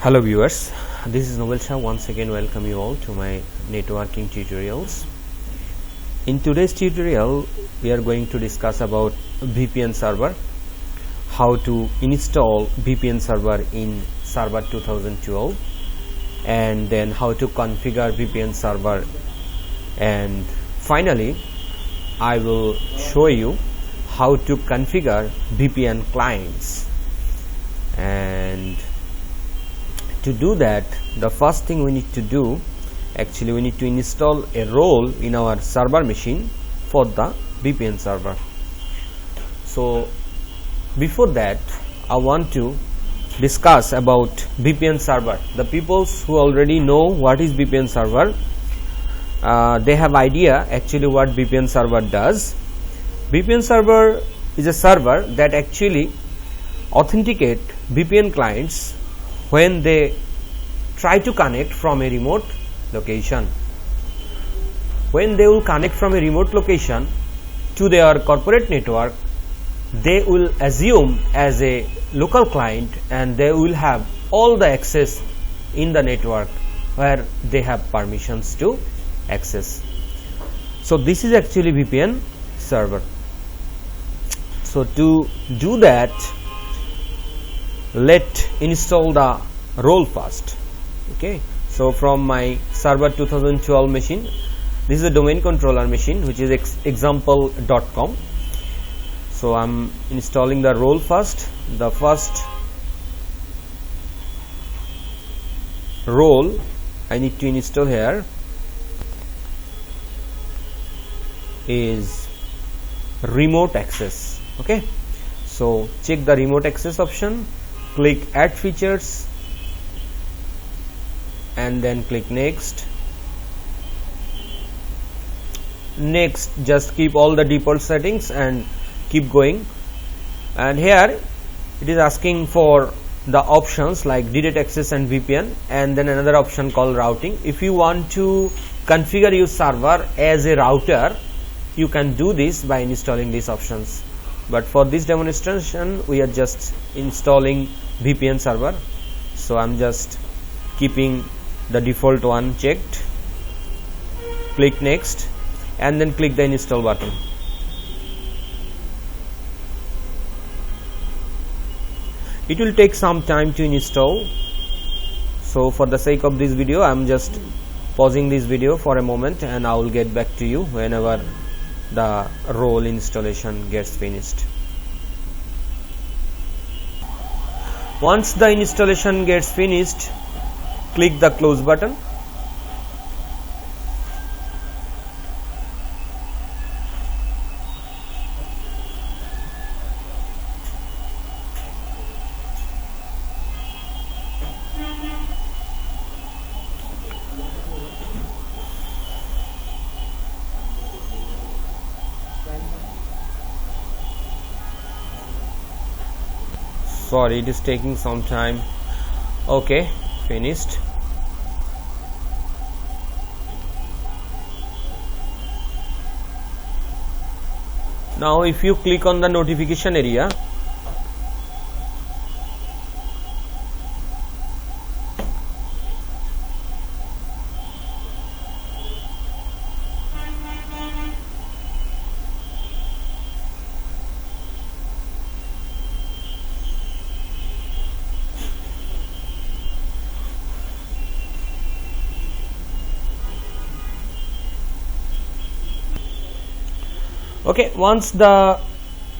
Hello viewers, this is Novel Shah. Once again welcome you all to my networking tutorials. In today's tutorial we are going to discuss about VPN server, how to install VPN server in Server 2012, and then how to configure VPN server, and finally I will show you how to configure VPN clients. And to do that, the first thing we need to do, actually we need to install a role in our server machine for the VPN server. So before that I want to discuss about VPN server. The people who already know what is VPN server, they have idea actually what VPN server does. VPN server is a server that actually authenticate VPN clients when they try to connect from a remote location. When they will connect from a remote location to their corporate network, they will assume as a local client and they will have all the access in the network where they have permissions to access. So this is actually VPN server. So to do that, let install the role first. Okay, so from my Server 2012 machine, this is a domain controller machine which is example.com. so I'm installing the role first. The first role I need to install here is remote access. Okay, so check the remote access option, click add features and then click next. Just keep all the default settings and keep going. And here it is asking for the options like direct access and VPN, and then another option called routing. If you want to configure your server as a router, you can do this by installing these options. But for this demonstration we are just installing VPN server, so I'm just keeping the default one checked. Click next and then click the install button. It will take some time to install, so for the sake of this video I'm just pausing this video for a moment and I will get back to you whenever the role installation gets finished. Once the installation gets finished, click the close button. Sorry, it is taking some time. Okay, finished. Now if you click on the notification area, okay, once the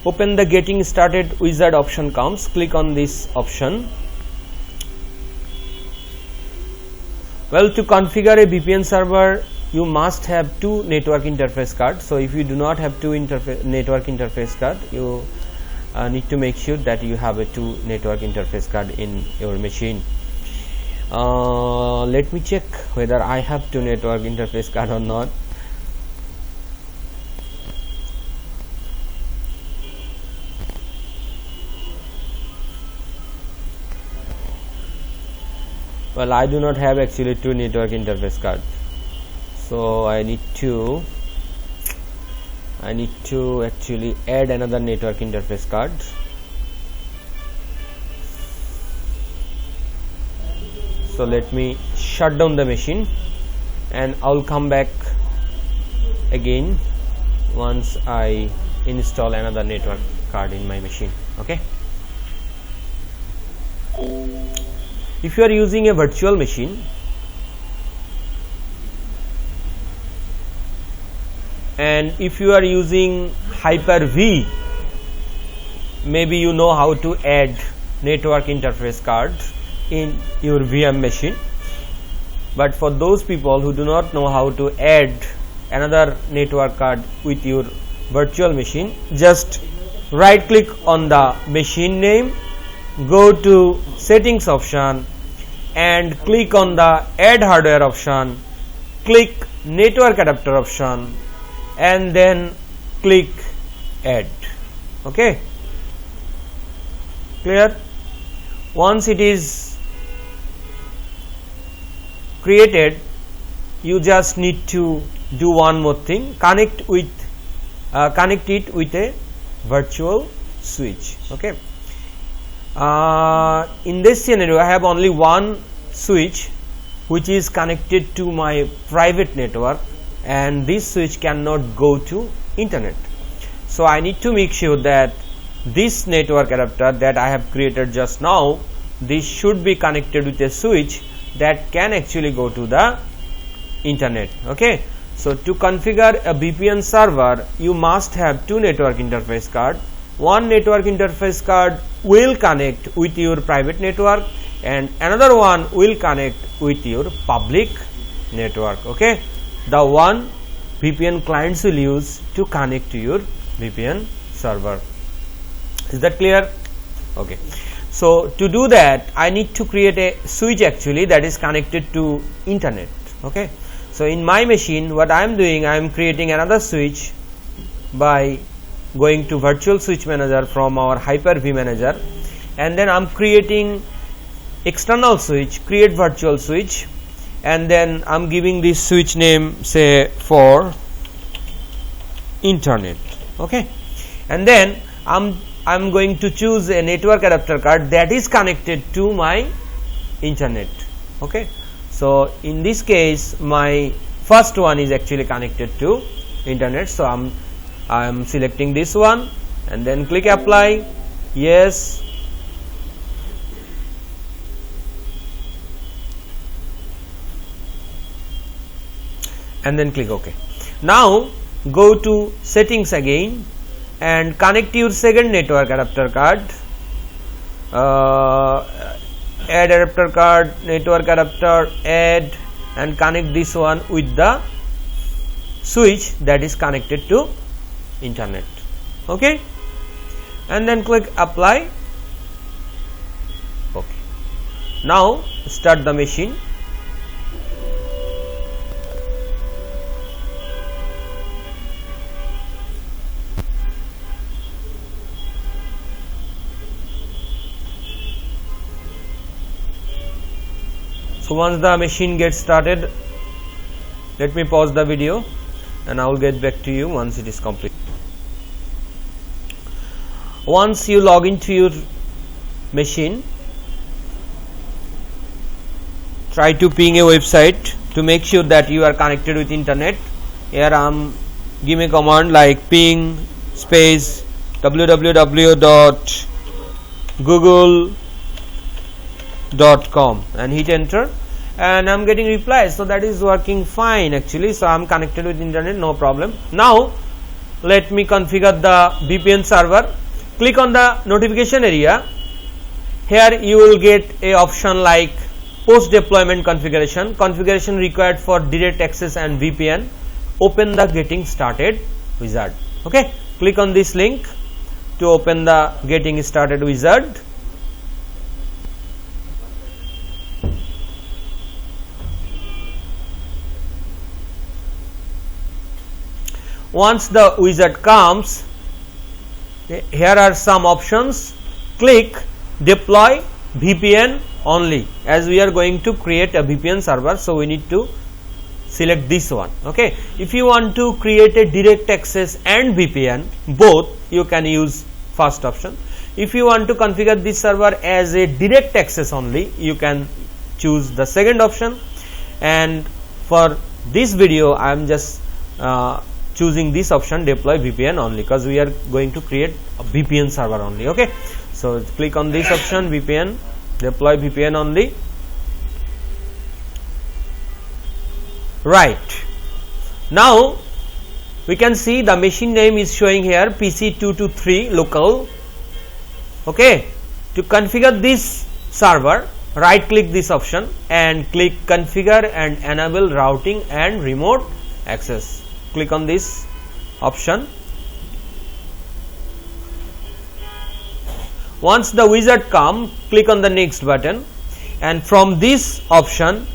open the getting started wizard option comes, click on this option. Well, to configure a VPN server you must have two network interface cards. So if you do not have two network interface card, you need to make sure that you have a two network interface card in your machine. Let me check whether I have two network interface card or not. Well, I do not have actually two network interface cards, so I need to actually add another network interface card. So let me shut down the machine and I'll come back again once I install another network card in my machine. Okay, if you are using a virtual machine and if you are using Hyper-V, maybe you know how to add network interface cards in your VM machine, but for those people who do not know how to add another network card with your virtual machine, just right click on the machine name, go to settings option and click on the add hardware option, click network adapter option and then click add. Okay, clear? Once it is created, you just need to do one more thing, connect it with a virtual switch. Okay, in this scenario I have only one switch which is connected to my private network and this switch cannot go to internet. So I need to make sure that this network adapter that I have created just now, this should be connected with a switch that can actually go to the internet. Okay, so to configure a VPN server, you must have two network interface card. One network interface card will connect with your private network and another one will connect with your public network. Okay, the one VPN clients will use to connect to your VPN server. Is that clear? Okay, so to do that I need to create a switch actually that is connected to internet. Okay, so in my machine what I am doing, I am creating another switch by going to virtual switch manager from our Hyper-V manager and then I am creating external switch, create virtual switch, and then I am giving this switch name say for internet. Okay, and then I'm going to choose a network adapter card that is connected to my internet. Okay, so in this case my first one is actually connected to internet, so I'm selecting this one and then click apply. Yes, and then click OK. Now go to settings again and connect your second network adapter card, add adapter card, network adapter, add, and connect this one with the switch that is connected to internet. Okay, and then click apply. Okay, now start the machine. So once the machine gets started, let me pause the video and I will get back to you once it is complete. Once you log into your machine, try to ping a website to make sure that you are connected with internet. Here give me a command like ping space www.google.com and hit enter, and I'm getting replies, so that is working fine actually. So I'm connected with internet, no problem. Now let me configure the VPN server. Click on the notification area. Here you will get a option like post deployment configuration, configuration required for direct access and VPN. Open the getting started wizard. Okay, click on this link to open the getting started wizard. Once the wizard comes, here are some options. Click deploy VPN only, as we are going to create a VPN server, so we need to select this one. Okay, if you want to create a direct access and VPN both, you can use first option. If you want to configure this server as a direct access only, you can choose the second option, and for this video I am just choosing this option, deploy VPN only, because we are going to create a VPN server only. Okay, so click on this option, VPN, deploy VPN only. Right, now we can see the machine name is showing here PC223 local. Okay, to configure this server, right click this option and click configure and enable routing and remote access. Click on this option. Once the wizard come, click on the next button, and from this option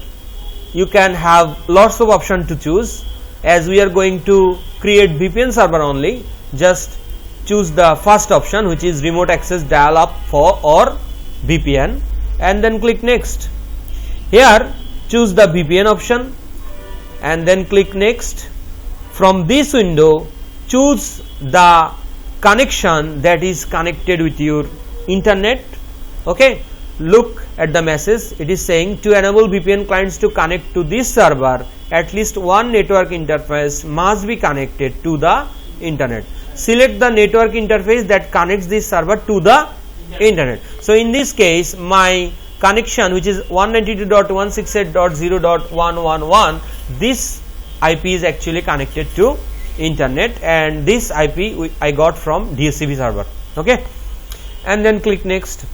you can have lots of options to choose. As we are going to create VPN server only, just choose the first option, which is remote access dial up for or VPN, and then click next. Here choose the VPN option and then click next. From this window choose the connection that is connected with your internet. Okay, look at the message, it is saying to enable VPN clients to connect to this server, at least one network interface must be connected to the internet. Select the network interface that connects this server to the internet. So in this case my connection, which is 192.168.0.111, this IP is actually connected to internet, and this IP I got from DHCP server. Okay, and then click next.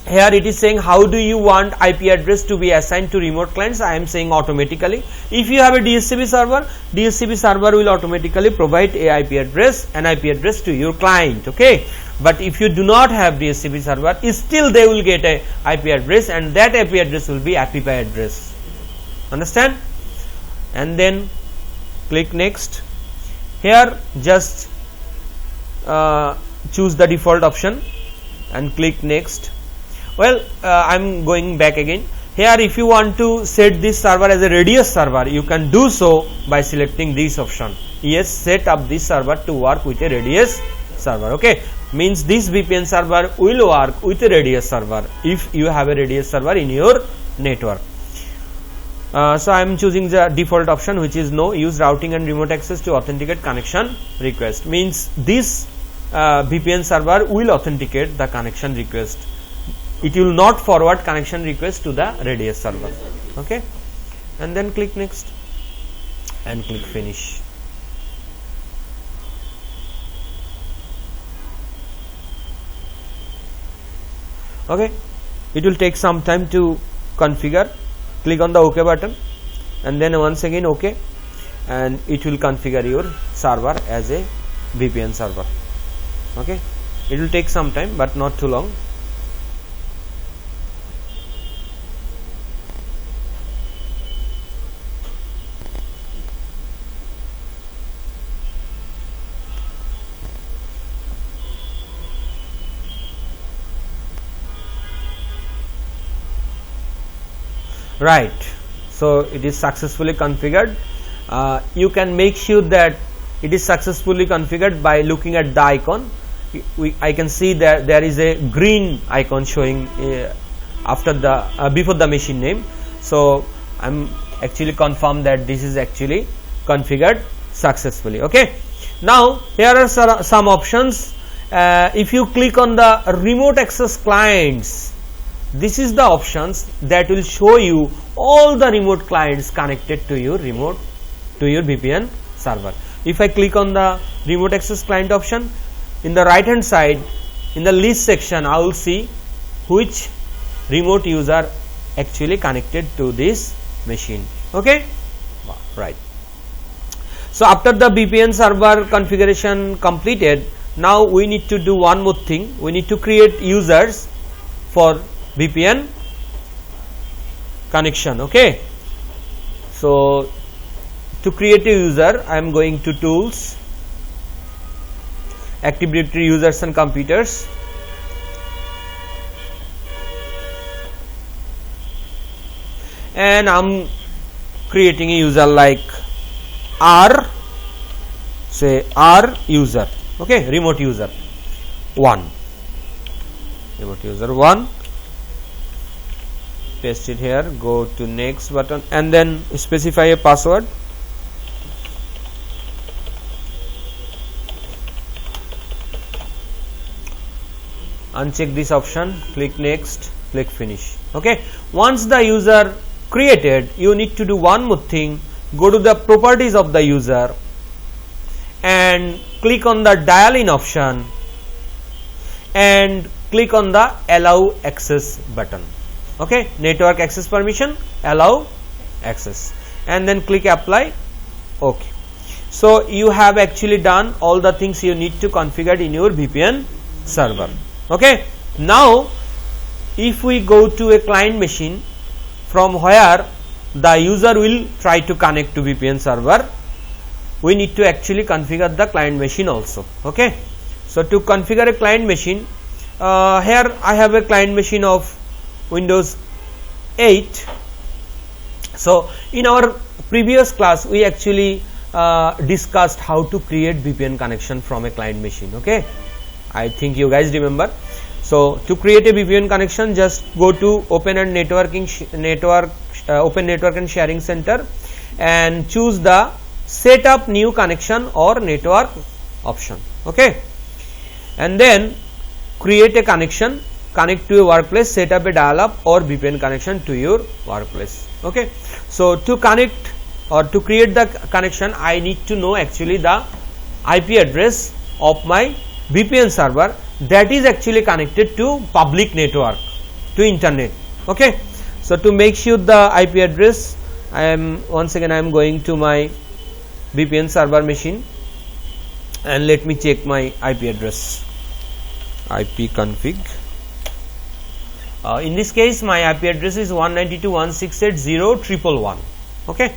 Here it is saying how do you want IP address to be assigned to remote clients. I am saying automatically. If you have a DHCP server will automatically provide an IP address to your client. Okay, but if you do not have DHCP server, still they will get a IP address, and that IP address will be API address. Understand? And then click next. Here just choose the default option and click next. Well, I am going back again. Here if you want to set this server as a radius server, you can do so by selecting this option. Yes, set up this server to work with a radius server. Okay, means this VPN server will work with a radius server if you have a radius server in your network. So I am choosing the default option, which is no, use routing and remote access to authenticate connection request. Means this VPN server will authenticate the connection request. It will not forward connection request to the radius server. Okay, and then click next and click finish. Okay, it will take some time to configure. Click on the OK button and then once again OK, and it will configure your server as a VPN server. Okay, it will take some time but not too long. Right, so it is successfully configured. You can make sure that it is successfully configured by looking at the icon. I can see that there is a green icon showing after the before the machine name. So I am actually confirmed that this is actually configured successfully. Okay, now here are some options. If you click on the remote access clients, this is the options that will show you all the remote clients connected to your VPN server. If I click on the remote access client option, in the right hand side in the list section I will see which remote user actually connected to this machine. Okay, right. So after the VPN server configuration completed, now we need to do one more thing. We need to create users for VPN connection. Okay, so to create a user I am going to tools, Active Directory users and computers, and I am creating a user like R, say R user. Okay, remote user 1, remote user 1. paste it here, go to next button and then specify a password. Uncheck this option, click next, click finish. Okay, once the user created, you need to do one more thing. Go to the properties of the user and click on the dial in option and click on the allow access button. Okay, network access permission, allow access, and then click apply. Okay, so you have actually done all the things you need to configure in your VPN server. Okay, now if we go to a client machine from where the user will try to connect to VPN server, we need to actually configure the client machine also. Okay, so to configure a client machine, here I have a client machine of Windows 8. So in our previous class we actually discussed how to create VPN connection from a client machine. Okay, I think you guys remember. So to create a VPN connection, just go to Open Network and Sharing Center and choose the Set up new connection or network option. Okay, and then create a connection, connect to a workplace, set up a dial-up or VPN connection to your workplace. Okay, so to connect or to create the connection, I need to know actually the IP address of my VPN server that is actually connected to public network, to internet. Okay, so to make sure the IP address, I am going to my VPN server machine and let me check my IP address. IP config. In this case my IP address is 192.168.0.111. Okay,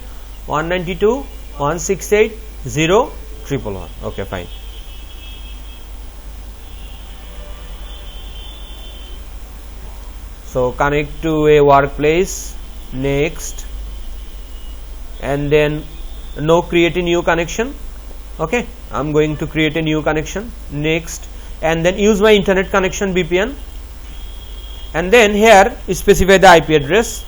192.168.0.111. Okay, fine. So connect to a workplace, next, and then no, create a new connection. Okay, I'm going to create a new connection, next, and then use my internet connection VPN, and then here specify the IP address.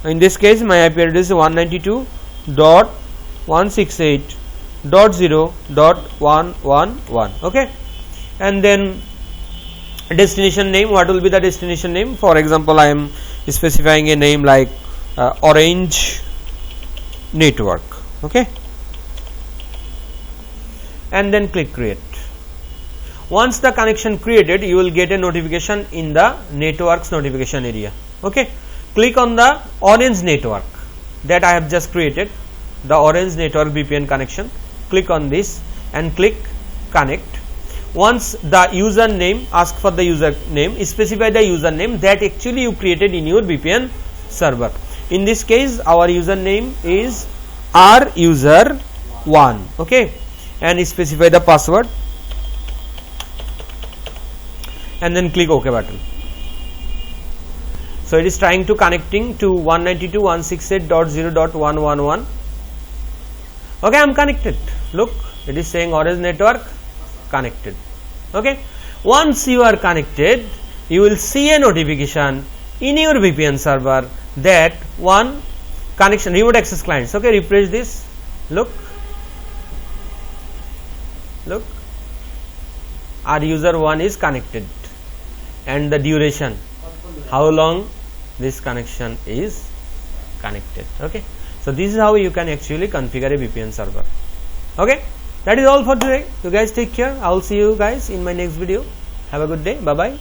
In this case my IP address is 192.168.0.111. okay, and then destination name, what will be the destination name? For example, I am specifying a name like Orange Network. Okay, and then click create. Once the connection created, you will get a notification in the networks notification area. Okay, click on the Orange Network that I have just created, the Orange Network VPN connection. Click on this and click connect. Once the username, ask for the username, specify the username that actually you created in your VPN server. In this case our username is ruser1. okay, and specify the password and then click OK button. So it is trying to connecting to 192.168.0.111. okay, I am connected. Look, it is saying Orange Network connected. Okay, once you are connected, you will see a notification in your VPN server that one connection, remote access clients. Okay, refresh this. Look, our user 1 is connected and the duration, how long this connection is connected. Okay, so this is how you can actually configure a VPN server. Okay, that is all for today. You guys take care. I will see you guys in my next video. Have a good day. Bye bye.